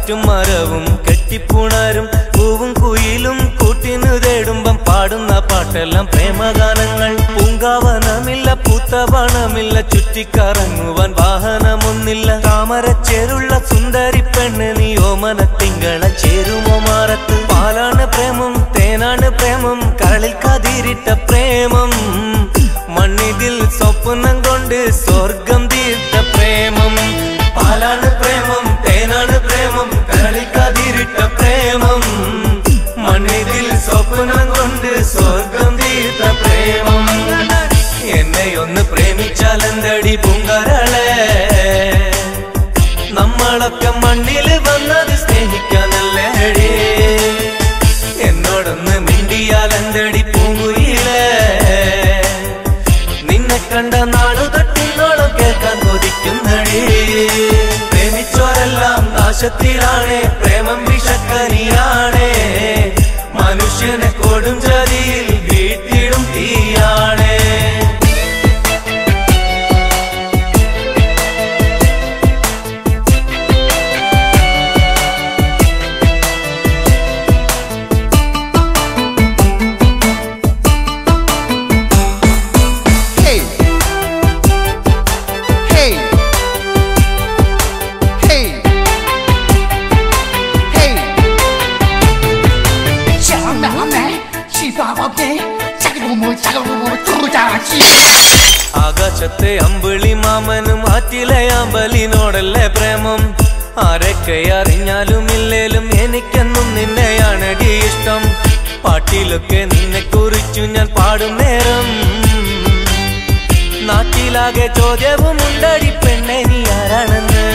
കാറ്റും മരവും കെട്ടിപ്പുണരും പൂവും കുയിലും കൂട്ടിനു തേടുമ്പം പാടുന്ന പാട്ടെല്ലാം പ്രേമഗാനങ്ങൾ. പൂങ്കാവനമില്ല പൂത്തവണമില്ല ചുറ്റിക്കറങ്ങുവാൻ വാഹനമൊന്നില്ല. താമരച്ചേരുള്ള സുന്ദരി പെണ്ണ് നീ ഓമന തിങ്കള ചേരുമോ മാറത്ത്. പാലാണ് പ്രേമം തേനാണ് പ്രേമം കരളിൽ കതിരിട്ട പ്രേമം. മണ്ണിതിൽ സ്വപ്നം കൊണ്ട് സ്വർഗം തീർത്ത പ്രേമം. പാലാണ് പ്രേമം തേനാണ് പ്രേമം കരളിൽ കതിരിട്ട പ്രേമം. മണ്ണിതിൽ സ്വപ്നം കൊണ്ട് സ്വർഗം തീർത്ത പ്രേമം. എന്നെ ഒന്ന് പ്രേമിച്ചാൽ എന്തടി പൂങ്കരളെ. നമ്മളൊക്കെ മണ്ണിൽ വന്നത് സ്നേഹിക്കാനല്ലേടി. എന്നോടൊന്ന് മിണ്ടിയാൽ എന്തടി പൂങ്കുയിലേ. നിന്നെ കണ്ട നാടു തൊട്ടിന്നോളം കേൾക്കാൻ കൊതിക്കുന്നടി. പ്രേമിച്ചോരെല്ലാം നാശത്തിലാണ് പ്രേമം വിഷക്കനിയാണ്. മനുഷ്യനെ കൊടും ചതിയിൽ വീട്ടിടും തീയാണ്. ആകാശത്തെ അമ്പിളി മാമനും ആറ്റിലെ അമ്പലിനോടല്ലേ പ്രേമം. ആരൊക്കെ അറിഞ്ഞാലും ഇല്ലേലും എനിക്കെന്നും നിന്നെയാണടി ഇഷ്ടം. പാട്ടിലൊക്കെ നിന്നെ കുറിച്ചു ഞാൻ പാടും നേരം നാട്ടിലാകെ ചോദ്യവും ഉണ്ടടി പെണ്ണെ നീ ആരാണെന്ന്.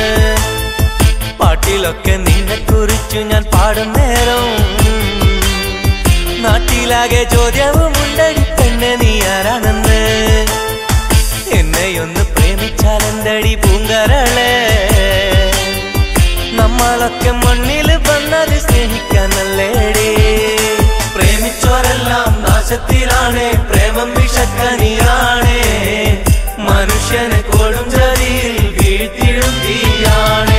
പാട്ടിലൊക്കെ നിന്നെ കുറിച്ചു ഞാൻ പാടും നേരം നാട്ടിലാകെ ചോദ്യവും ഉണ്ടടി പെണ്ണെ നീ ആരാണെന്ന്. എന്നെയൊന്ന് പ്രേമിച്ചാൽ എന്തടി പൂങ്കരളെ. നമ്മളൊക്കെ മണ്ണിൽ വന്നത് സ്നേഹിക്കാനല്ലേടി. പ്രേമിച്ചോരെല്ലാം നാശത്തിലാണ് പ്രേമം വിഷക്കനിയാണ്. മനുഷ്യനെ കൊടും ചതിയിൽ വീഴ്ത്തിടും തീയാണ്.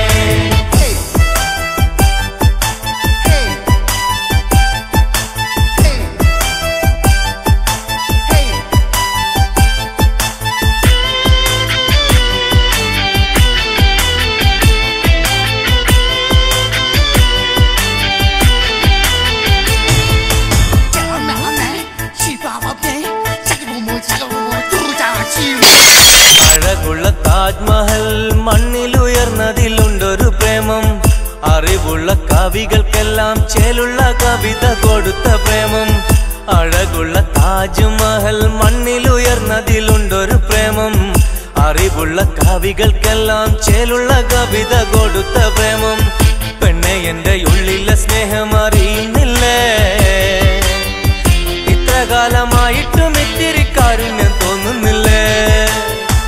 അഴകുള്ള താജ്മഹൽ മണ്ണിലുയർന്നതിലുണ്ടൊരു പ്രേമം. അറിവുള്ള കവികൾക്കെല്ലാം ചേലുള്ള കവിത കൊടുത്ത പ്രേമം. അഴകുള്ള താജ്മഹൽ മണ്ണിലുയർന്നതിലുണ്ടൊരു പ്രേമം. അറിവുള്ള കവികൾക്കെല്ലാം ചേലുള്ള കവിത കൊടുത്ത പ്രേമം. പെണ്ണെ എന്റെ ഉള്ളിലെ സ്നേഹം അറിയുന്നില്ലേ. ഇത്ര കാലമായിട്ടും ഇത്തിരി കാരുണ്യം തോന്നുന്നില്ലേ.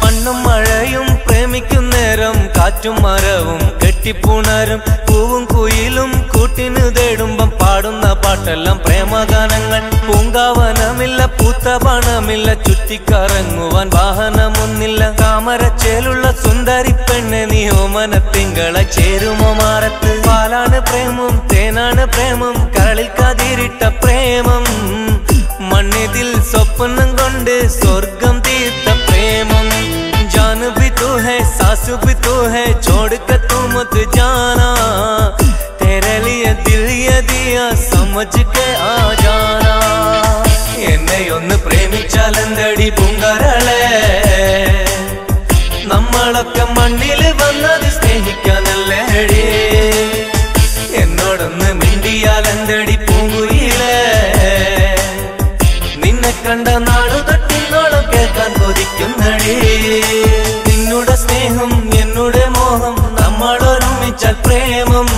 മണ്ണും മഴയും പ്രേമിക്കും നേരം കാറ്റും മരവും കെട്ടിപ്പുണരും പൂവും കുയിലും കൂട്ടിനു തേടുമ്പം പാടുന്ന പാട്ടെല്ലാം പ്രേമഗാനങ്ങൾ. പൂങ്കാവനമില്ല പൂത്തവണമില്ല ചുറ്റിക്കറങ്ങുവാൻ വാഹനമൊന്നില്ല. താമരച്ചേലുള്ള സുന്ദരി പെണ്ണെ നീ ഓമന തിങ്കള ചേരുമോ മാറത്ത്. പാലാണ് പ്രേമം തേനാണ് പ്രേമം കരളിൽ കതിരിട്ട പ്രേമം. മണ്ണിതിൽ സ്വപ്നം കൊണ്ട് സ്വർഗം തീർത്ത പ്രേമം. जान भी तू है सास भी तू है छोड़ कर तू मत जाना. तेरे लिए दिल ये दिया समझ के आ जाना. എന്നെ ഒന്ന് പ്രേമിച്ചാൽ എന്തടി പൂങ്കരളെ. നമ്മളൊക്കെ മണ്ണിൽ വന്നത് സ്നേഹിക്കാനല്ലേടി. എന്നോടൊന്ന് മിണ്ടിയാൽ എന്തടി പൂങ്കുയിലേ. നിന്നെ കണ്ട നാടു തൊട്ടിന്നോളം കേൾക്കാൻ കൊതിക്കുന്നടി. നിന്നുടെ സ്നേഹം എന്നുടെ മോഹം നമ്മൾ ഒരുമിച്ചാൽ പ്രേമം.